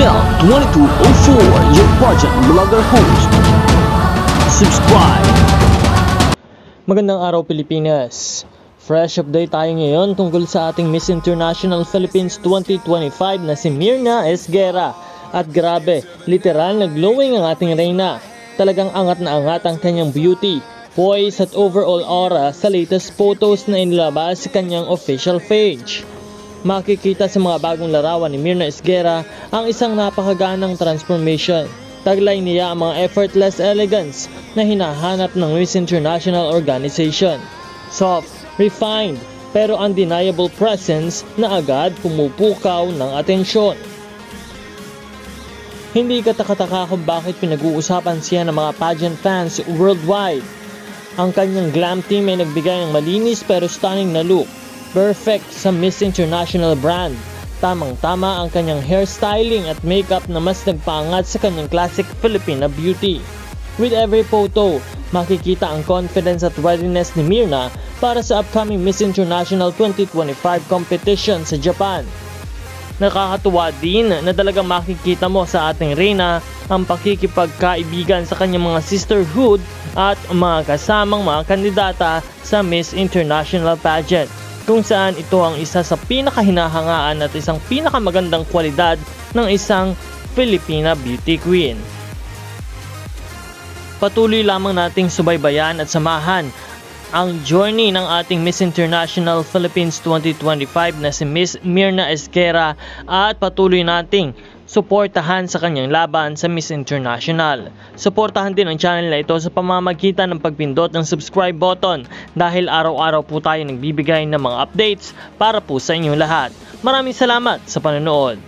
Mel 2204, your budget vlogger host. Subscribe! Magandang araw Pilipinas! Fresh update tayo ngayon tungkol sa ating Miss International Philippines 2025 na si Myrna Esguerra. At grabe, literal na glowing ang ating reyna. Talagang angat na angat ang kanyang beauty, poise at overall aura sa latest photos na inilabas sa kanyang official page. Makikita sa mga bagong larawan ni Myrna Esguerra ang isang napakaganang transformation. Taglay niya ang mga effortless elegance na hinahanap ng Miss International Organization. Soft, refined, pero undeniable presence na agad pumupukaw ng atensyon. Hindi katakataka kung bakit pinag-uusapan siya ng mga pageant fans worldwide. Ang kanyang glam team ay nagbigay ng malinis pero stunning na look. Perfect sa Miss International brand. Tamang-tama ang kanyang hairstyling at makeup na mas nagpaangat sa kanyang classic Filipina beauty. With every photo, makikita ang confidence at readiness ni Myrna para sa upcoming Miss International 2025 competition sa Japan. Nakakatuwa din na talagang makikita mo sa ating reyna ang pakikipagkaibigan sa kanyang mga sisterhood at mga kasamang mga kandidata sa Miss International pageant, kung saan ito ang isa sa pinakahinahangaan at isang pinakamagandang kwalidad ng isang Filipina beauty queen. Patuloy lamang nating subaybayan at samahan ang journey ng ating Miss International Philippines 2025 na si Miss Myrna Esguerra at patuloy nating suportahan sa kanyang laban sa Miss International. Suportahan din ang channel na ito sa pamamagitan ng pagpindot ng subscribe button dahil araw-araw po tayo nagbibigay ng mga updates para po sa inyong lahat. Maraming salamat sa panonood.